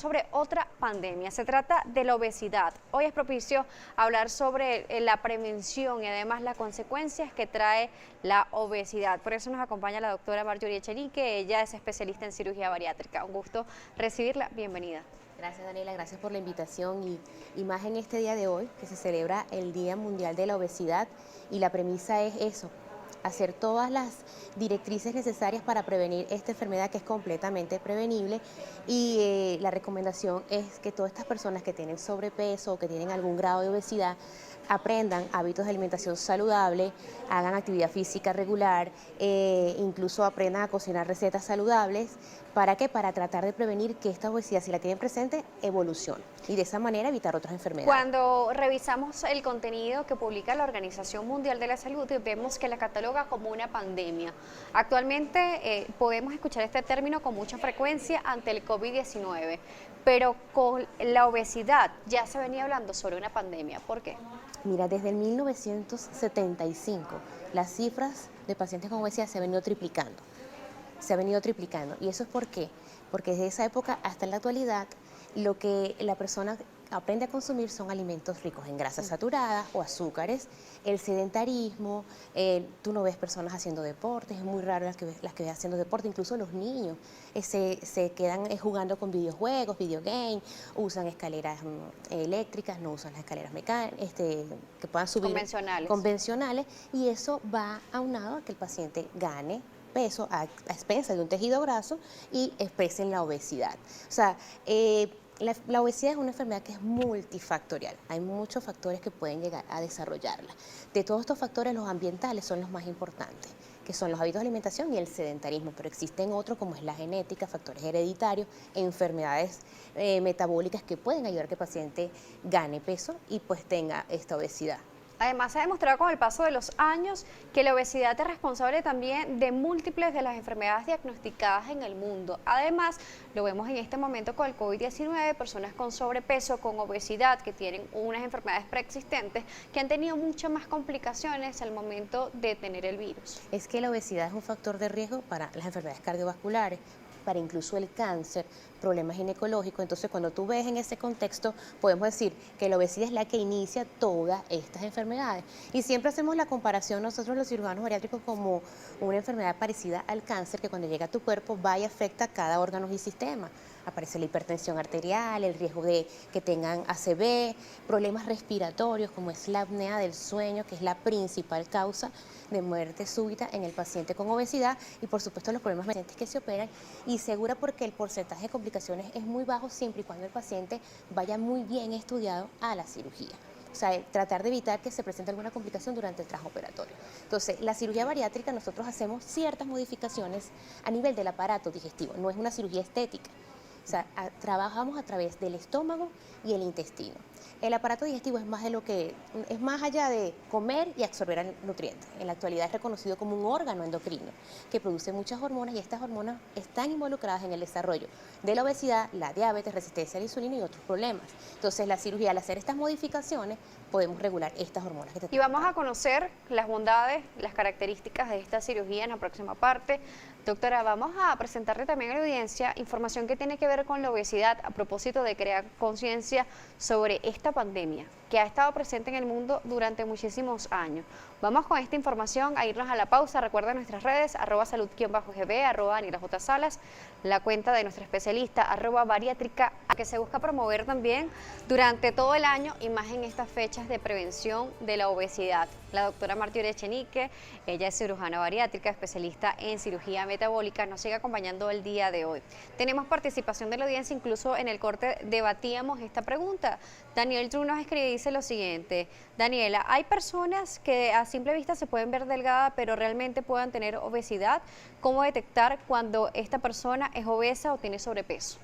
Sobre otra pandemia, se trata de la obesidad. Hoy es propicio hablar sobre la prevención y además las consecuencias que trae la obesidad. Por eso nos acompaña la doctora Marjorie Echenique, ella es especialista en cirugía bariátrica. Un gusto recibirla, bienvenida. Gracias, Daniela, gracias por la invitación y más en este día de hoy que se celebra el Día Mundial de la Obesidad, y la premisa es eso: hacer todas las directrices necesarias para prevenir esta enfermedad, que es completamente prevenible, y la recomendación es que todas estas personas que tienen sobrepeso o que tienen algún grado de obesidad aprendan hábitos de alimentación saludable, hagan actividad física regular, incluso aprendan a cocinar recetas saludables. ¿Para qué? Para tratar de prevenir que esta obesidad, si la tienen presente, evolucione y de esa manera evitar otras enfermedades. Cuando revisamos el contenido que publica la Organización Mundial de la Salud, vemos que la cataloga como una pandemia. Actualmente podemos escuchar este término con mucha frecuencia ante el COVID-19, pero con la obesidad ya se venía hablando sobre una pandemia. ¿Por qué? Mira, desde el 1975 las cifras de pacientes con obesidad se han venido triplicando. Se ha venido triplicando. ¿Y eso es por qué? Porque desde esa época hasta la actualidad, lo que la persona aprende a consumir son alimentos ricos en grasas saturadas o azúcares, el sedentarismo. Tú no ves personas haciendo deportes, es muy raro las que ves haciendo deporte, incluso los niños se quedan jugando con videojuegos, videogames, usan escaleras eléctricas, no usan las escaleras mecánicas, que puedan subir convencionales, y eso va aunado a que el paciente gane peso a expensas de un tejido graso y expresen la obesidad. O sea, la obesidad es una enfermedad que es multifactorial. Hay muchos factores que pueden llegar a desarrollarla. De todos estos factores, los ambientales son los más importantes, que son los hábitos de alimentación y el sedentarismo, pero existen otros como es la genética, factores hereditarios, enfermedades metabólicas que pueden ayudar a que el paciente gane peso y pues tenga esta obesidad. Además, se ha demostrado con el paso de los años que la obesidad es responsable también de múltiples de las enfermedades diagnosticadas en el mundo. Además, lo vemos en este momento con el COVID-19, personas con sobrepeso, con obesidad, que tienen unas enfermedades preexistentes, que han tenido muchas más complicaciones al momento de tener el virus. Es que la obesidad es un factor de riesgo para las enfermedades cardiovasculares, para incluso el cáncer, problemas ginecológicos. Entonces, cuando tú ves en ese contexto, podemos decir que la obesidad es la que inicia todas estas enfermedades. Y siempre hacemos la comparación nosotros los cirujanos bariátricos como una enfermedad parecida al cáncer, que cuando llega a tu cuerpo va y afecta a cada órgano y sistema. Aparece la hipertensión arterial, el riesgo de que tengan ACV, problemas respiratorios como es la apnea del sueño, que es la principal causa de muerte súbita en el paciente con obesidad, y por supuesto los problemas pacientes que se operan, y segura porque el porcentaje de complicaciones es muy bajo siempre y cuando el paciente vaya muy bien estudiado a la cirugía. O sea, tratar de evitar que se presente alguna complicación durante el transoperatorio. Entonces, la cirugía bariátrica, nosotros hacemos ciertas modificaciones a nivel del aparato digestivo, no es una cirugía estética. O sea, trabajamos a través del estómago y el intestino. El aparato digestivo es más allá de comer y absorber nutrientes. En la actualidad es reconocido como un órgano endocrino que produce muchas hormonas, y estas hormonas están involucradas en el desarrollo de la obesidad, la diabetes, resistencia a la insulina y otros problemas. Entonces, la cirugía, al hacer estas modificaciones, podemos regular estas hormonas que te... Y vamos a conocer las bondades, las características de esta cirugía en la próxima parte. Doctora, vamos a presentarle también a la audiencia información que tiene que ver con la obesidad a propósito de crear conciencia sobre esta pandemia que ha estado presente en el mundo durante muchísimos años. Vamos con esta información a irnos a la pausa. Recuerda nuestras redes, @salud_gb, @DanielaJSalas, la cuenta de nuestra especialista, @bariátrica, que se busca promover también durante todo el año y más en estas fechas de prevención de la obesidad. La doctora Marjorie Echenique, ella es cirujana bariátrica, especialista en cirugía metabólica, nos sigue acompañando el día de hoy. Tenemos participación de la audiencia, incluso en el corte debatíamos esta pregunta. Daniel True nos escribe y dice lo siguiente: Daniela, hay personas que a simple vista se pueden ver delgadas, pero realmente puedan tener obesidad. ¿Cómo detectar cuando esta persona es obesa o tiene sobrepeso?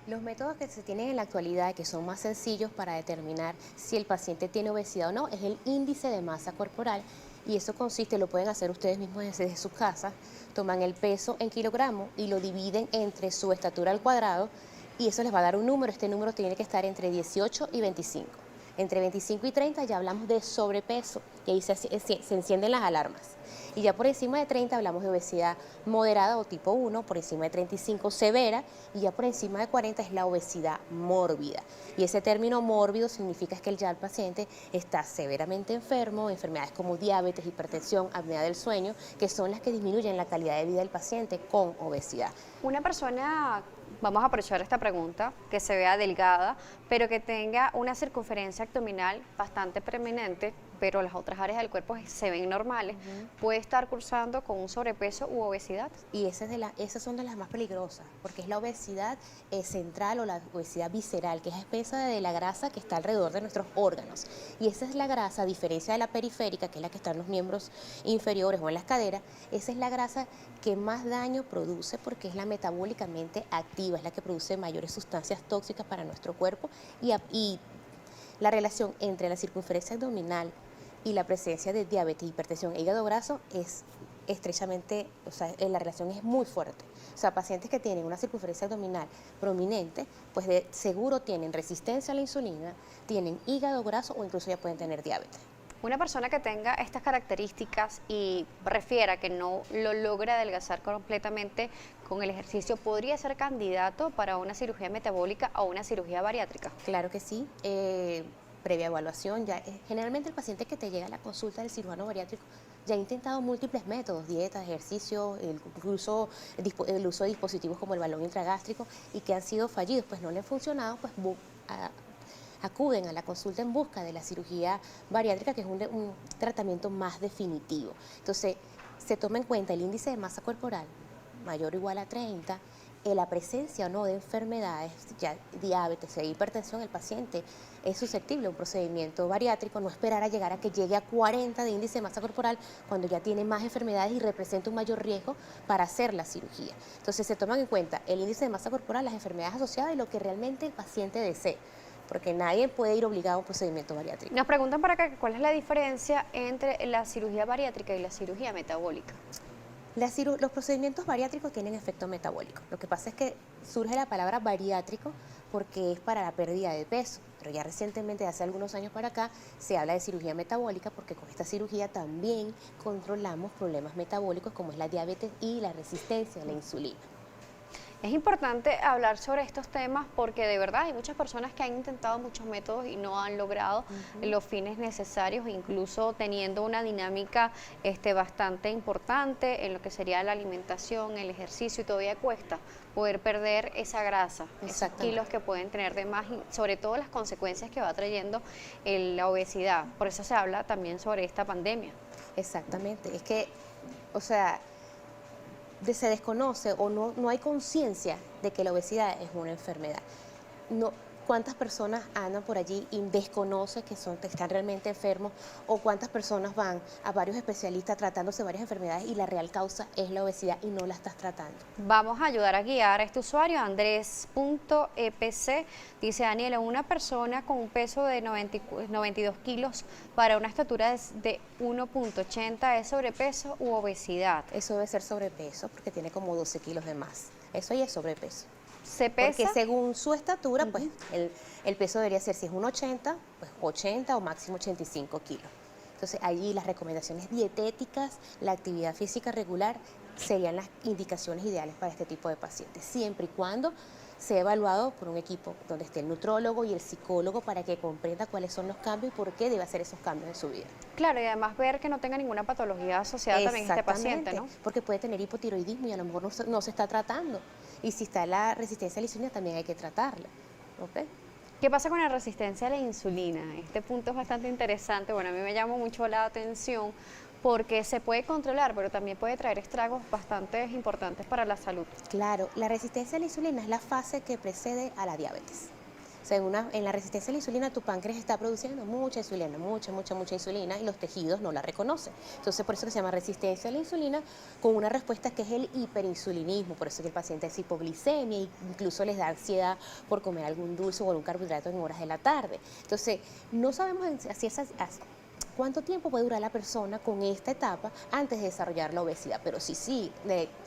Los métodos que se tienen en la actualidad, que son más sencillos para determinar si el paciente tiene obesidad o no, es el índice de masa corporal, y eso consiste, lo pueden hacer ustedes mismos desde sus casas, toman el peso en kilogramos y lo dividen entre su estatura al cuadrado, y eso les va a dar un número. Este número tiene que estar entre 18 y 25. Entre 25 y 30 ya hablamos de sobrepeso y ahí se encienden las alarmas. Y ya por encima de 30 hablamos de obesidad moderada o tipo 1, por encima de 35 severa y ya por encima de 40 es la obesidad mórbida. Y ese término mórbido significa que ya el paciente está severamente enfermo, enfermedades como diabetes, hipertensión, apnea del sueño, que son las que disminuyen la calidad de vida del paciente con obesidad. Una persona, vamos a aprovechar esta pregunta, que se vea delgada, pero que tenga una circunferencia abdominal bastante preeminente, pero las otras áreas del cuerpo se ven normales, puede estar cursando con un sobrepeso u obesidad. Y esas son de las más peligrosas, porque es la obesidad central o la obesidad visceral, que es espesa de la grasa que está alrededor de nuestros órganos. Y esa es la grasa, a diferencia de la periférica, que es la que está en los miembros inferiores o en las caderas, esa es la grasa que más daño produce porque es la metabólicamente activa, es la que produce mayores sustancias tóxicas para nuestro cuerpo y la relación entre la circunferencia abdominal y la presencia de diabetes, hipertensión e hígado graso es estrechamente, o sea, la relación es muy fuerte. O sea, pacientes que tienen una circunferencia abdominal prominente, pues de seguro tienen resistencia a la insulina, tienen hígado graso o incluso ya pueden tener diabetes. Una persona que tenga estas características y refiera que no lo logra adelgazar completamente con el ejercicio, ¿podría ser candidato para una cirugía metabólica o una cirugía bariátrica? Claro que sí. Previa evaluación, generalmente el paciente que te llega a la consulta del cirujano bariátrico ya ha intentado múltiples métodos, dietas, ejercicio, incluso el uso de dispositivos como el balón intragástrico y que han sido fallidos, pues no le han funcionado, pues acuden a la consulta en busca de la cirugía bariátrica, que es un tratamiento más definitivo. Entonces, se toma en cuenta el índice de masa corporal mayor o igual a 30, la presencia o no de enfermedades, ya diabetes e hipertensión, el paciente es susceptible a un procedimiento bariátrico, no esperar a llegar a que llegue a 40 de índice de masa corporal cuando ya tiene más enfermedades y representa un mayor riesgo para hacer la cirugía. Entonces se toman en cuenta el índice de masa corporal, las enfermedades asociadas y lo que realmente el paciente desee, porque nadie puede ir obligado a un procedimiento bariátrico. Nos preguntan para acá cuál es la diferencia entre la cirugía bariátrica y la cirugía metabólica. Los procedimientos bariátricos tienen efecto metabólico. Lo que pasa es que surge la palabra bariátrico porque es para la pérdida de peso, pero ya recientemente, hace algunos años para acá, se habla de cirugía metabólica porque con esta cirugía también controlamos problemas metabólicos como es la diabetes y la resistencia a la insulina. Es importante hablar sobre estos temas porque de verdad hay muchas personas que han intentado muchos métodos y no han logrado los fines necesarios, incluso teniendo una dinámica bastante importante en lo que sería la alimentación, el ejercicio, y todavía cuesta poder perder esa grasa, esos kilos que pueden tener de más y sobre todo las consecuencias que va trayendo la obesidad. Por eso se habla también sobre esta pandemia. Exactamente, es que, o sea, se desconoce o no hay conciencia de que la obesidad es una enfermedad. ¿Cuántas personas andan por allí y desconocen que están realmente enfermos? ¿O cuántas personas van a varios especialistas tratándose varias enfermedades y la real causa es la obesidad y no la estás tratando? Vamos a ayudar a guiar a este usuario, Andrés.epc. Dice Daniela, una persona con un peso de 92 kilos para una estatura de 1.80 ¿es sobrepeso u obesidad? Eso debe ser sobrepeso porque tiene como 12 kilos de más. Eso ya es sobrepeso. ¿Se pesa? Porque según su estatura, pues el peso debería ser, si es un 80, pues 80 o máximo 85 kilos. Entonces allí las recomendaciones dietéticas, la actividad física regular serían las indicaciones ideales para este tipo de pacientes, siempre y cuando sea evaluado por un equipo donde esté el nutrólogo y el psicólogo para que comprenda cuáles son los cambios y por qué debe hacer esos cambios en su vida. Claro, y además ver que no tenga ninguna patología asociada también a este paciente, ¿no? Porque puede tener hipotiroidismo y a lo mejor no se está tratando. Y si está la resistencia a la insulina, también hay que tratarla. ¿Okay? ¿Qué pasa con la resistencia a la insulina? Este punto es bastante interesante. Bueno, a mí me llama mucho la atención porque se puede controlar, pero también puede traer estragos bastante importantes para la salud. Claro, la resistencia a la insulina es la fase que precede a la diabetes. O sea, en la resistencia a la insulina, tu páncreas está produciendo mucha insulina, mucha insulina, y los tejidos no la reconocen. Entonces, por eso que se llama resistencia a la insulina, con una respuesta que es el hiperinsulinismo. Por eso que el paciente es hipoglicemia e incluso les da ansiedad por comer algún dulce o algún carbohidrato en horas de la tarde. Entonces, no sabemos cuánto tiempo puede durar la persona con esta etapa antes de desarrollar la obesidad, pero sí,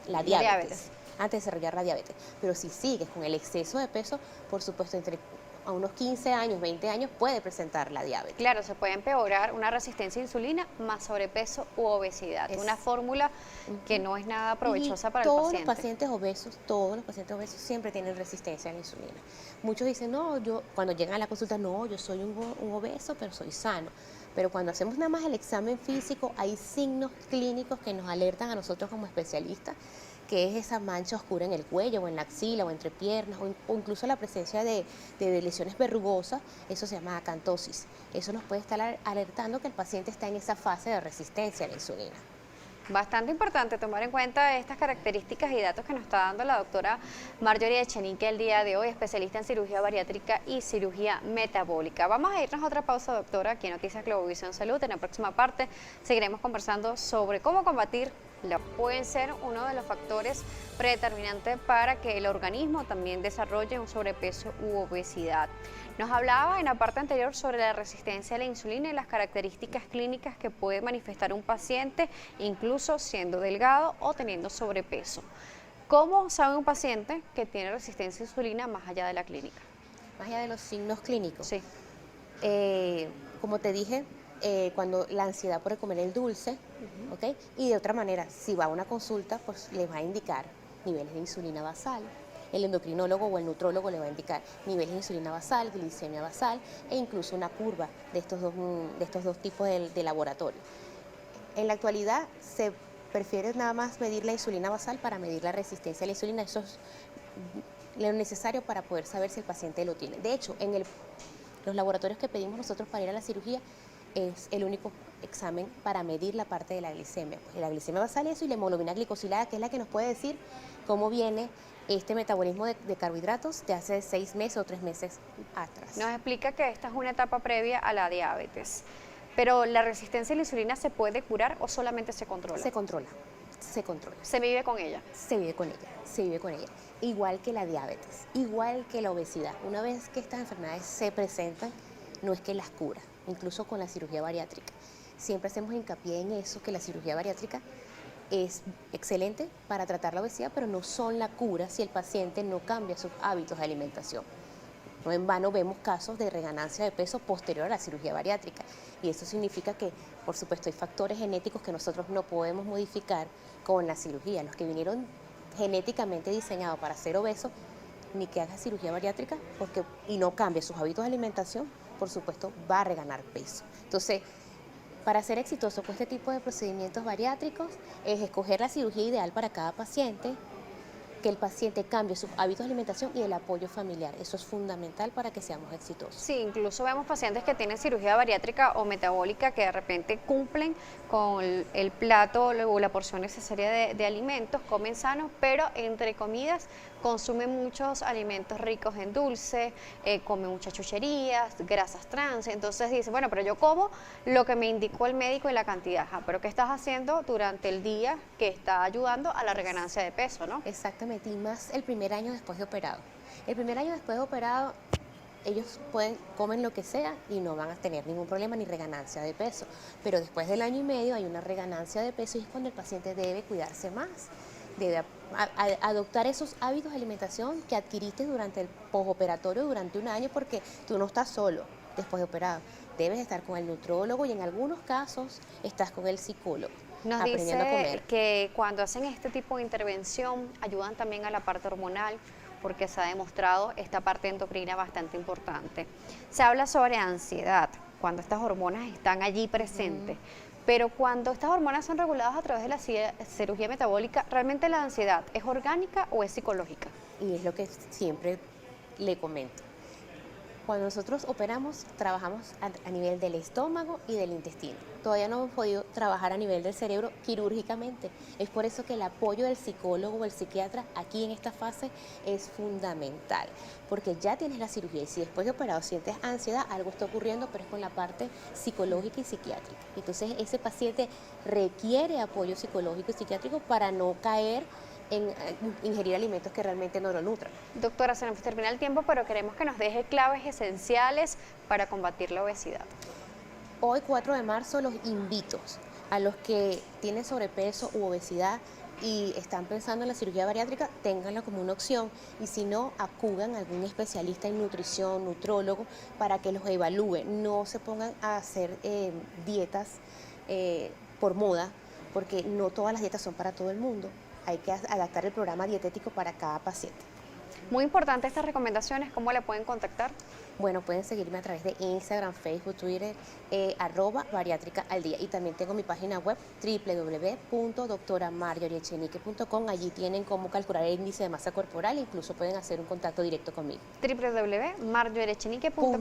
la diabetes. Antes de desarrollar la diabetes. Pero si sigues con el exceso de peso, por supuesto, a unos 15 años, 20 años, puede presentar la diabetes. Claro, se puede empeorar una resistencia a insulina más sobrepeso u obesidad. Una fórmula que no es nada provechosa para el paciente. Todos los pacientes obesos siempre tienen resistencia a la insulina. Muchos dicen, no, cuando llegan a la consulta, no, yo soy un obeso, pero soy sano. Pero cuando hacemos nada más el examen físico, hay signos clínicos que nos alertan a nosotros como especialistas, que es esa mancha oscura en el cuello, o en la axila, o entre piernas, o incluso la presencia de lesiones verrugosas. Eso se llama acantosis. Eso nos puede estar alertando que el paciente está en esa fase de resistencia a la insulina. Bastante importante tomar en cuenta estas características y datos que nos está dando la doctora Marjorie Echenique el día de hoy, especialista en cirugía bariátrica y cirugía metabólica. Vamos a irnos a otra pausa, doctora, aquí en Noticias Globovisión Salud. En la próxima parte seguiremos conversando sobre cómo combatir pueden ser uno de los factores predeterminantes para que el organismo también desarrolle un sobrepeso u obesidad. Nos hablaba en la parte anterior sobre la resistencia a la insulina y las características clínicas que puede manifestar un paciente, incluso siendo delgado o teniendo sobrepeso. ¿Cómo sabe un paciente que tiene resistencia a la insulina más allá de la clínica? Más allá de los signos clínicos. Sí. Como te dije, cuando la ansiedad por comer el dulce, ¿ok? Y de otra manera, si va a una consulta, pues les va a indicar niveles de insulina basal. El endocrinólogo o el nutrólogo le va a indicar niveles de insulina basal, glicemia basal e incluso una curva de estos dos tipos de laboratorio. En la actualidad se prefiere nada más medir la insulina basal para medir la resistencia a la insulina. Eso es lo necesario para poder saber si el paciente lo tiene. De hecho, en los laboratorios que pedimos nosotros para ir a la cirugía, es el único examen para medir la parte de la glicemia. Pues la glicemia basal y la hemoglobina glicosilada, que es la que nos puede decir cómo viene este metabolismo de carbohidratos de hace 6 meses o 3 meses atrás. Nos explica que esta es una etapa previa a la diabetes, pero ¿la resistencia a la insulina se puede curar o solamente se controla? Se controla. ¿Se vive con ella? Se vive con ella. Igual que la diabetes, igual que la obesidad. Una vez que estas enfermedades se presentan, no es que las cura, incluso con la cirugía bariátrica. Siempre hacemos hincapié en eso, que la cirugía bariátrica es excelente para tratar la obesidad, pero no son la cura si el paciente no cambia sus hábitos de alimentación. No en vano vemos casos de reganancia de peso posterior a la cirugía bariátrica, y eso significa que, por supuesto, hay factores genéticos que nosotros no podemos modificar con la cirugía. Los que vinieron genéticamente diseñados para ser obesos, ni que haga cirugía bariátrica y no cambie sus hábitos de alimentación, por supuesto, va a reganar peso. Entonces, para ser exitoso con este tipo de procedimientos bariátricos, es escoger la cirugía ideal para cada paciente, que el paciente cambie sus hábitos de alimentación y el apoyo familiar. Eso es fundamental para que seamos exitosos. Sí, incluso vemos pacientes que tienen cirugía bariátrica o metabólica que de repente cumplen con el plato o la porción necesaria de alimentos, comen sanos, pero entre comidas consumen muchos alimentos ricos en dulce, comen muchas chucherías, grasas trans. Entonces dice, bueno, pero yo como lo que me indicó el médico y la cantidad. Pero ¿qué estás haciendo durante el día que está ayudando a la reganancia de peso, no? Exactamente, y más el primer año después de operado. El primer año después de operado, ellos comen lo que sea y no van a tener ningún problema ni reganancia de peso. Pero después del año y medio hay una reganancia de peso y es cuando el paciente debe cuidarse más. Debe adoptar esos hábitos de alimentación que adquiriste durante el postoperatorio durante un año, porque tú no estás solo después de operado. Debes estar con el nutrólogo y en algunos casos estás con el psicólogo. Nos dice que cuando hacen este tipo de intervención ayudan también a la parte hormonal, porque se ha demostrado esta parte endocrina bastante importante. Se habla sobre ansiedad, cuando estas hormonas están allí presentes. Pero cuando estas hormonas son reguladas a través de la cirugía metabólica, ¿realmente la ansiedad es orgánica o es psicológica? Y es lo que siempre le comento. Cuando nosotros operamos, trabajamos a nivel del estómago y del intestino. Todavía no hemos podido trabajar a nivel del cerebro quirúrgicamente. Es por eso que el apoyo del psicólogo o el psiquiatra aquí en esta fase es fundamental, porque ya tienes la cirugía y si después de operado sientes ansiedad, algo está ocurriendo, pero es con la parte psicológica y psiquiátrica. Entonces ese paciente requiere apoyo psicológico y psiquiátrico para no caer en ingerir alimentos que realmente no lo nutran. Doctora, se nos termina el tiempo, pero queremos que nos deje claves esenciales para combatir la obesidad. Hoy, 4 de marzo, los invito a los que tienen sobrepeso u obesidad y están pensando en la cirugía bariátrica, ténganla como una opción, y si no, acudan a algún especialista en nutrición, nutrólogo, para que los evalúe. No se pongan a hacer dietas por moda, porque no todas las dietas son para todo el mundo. Hay que adaptar el programa dietético para cada paciente. Muy importante estas recomendaciones, ¿cómo le pueden contactar? Bueno, pueden seguirme a través de Instagram, Facebook, Twitter, @bariátrica al día. Y también tengo mi página web www.doctoramarjoriechenique.com. Allí tienen cómo calcular el índice de masa corporal e incluso pueden hacer un contacto directo conmigo. www.marjoriechenique.com.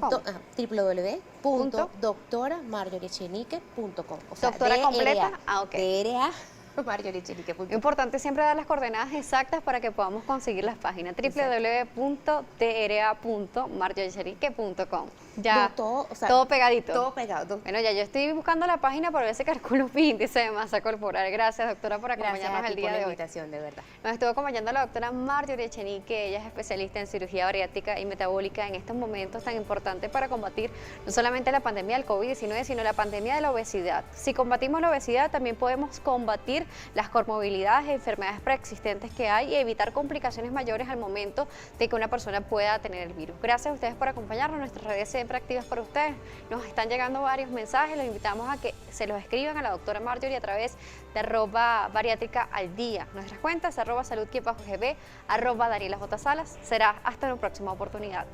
www.doctoramarjoriechenique.com. O sea, Doctora completa. Ok. DRA Marjoriechenique.com. Importante siempre dar las coordenadas exactas para que podamos conseguir las páginas. www.tra.marjoriechenique.com. Ya, todo, o sea, todo pegadito. Todo pegado. Bueno, ya yo estoy buscando la página para ver ese cálculo índice de masa corporal. Gracias, doctora, por Gracias acompañarnos a ti el día por la de hoy. invitación, de verdad. Nos estuvo acompañando la doctora Marjorie Echenique. Ella es especialista en cirugía bariátrica y metabólica en estos momentos tan importantes para combatir no solamente la pandemia del COVID-19, sino la pandemia de la obesidad. Si combatimos la obesidad, también podemos combatir las comorbilidades e enfermedades preexistentes que hay y evitar complicaciones mayores al momento de que una persona pueda tener el virus. Gracias a ustedes por acompañarnos. Nuestras redes siempre activas para ustedes. Nos están llegando varios mensajes. Los invitamos a que se los escriban a la doctora Marjorie a través de @bariátrica al día. Nuestras cuentas @salud_gb, @Daniela J. Salas. Será hasta una próxima oportunidad.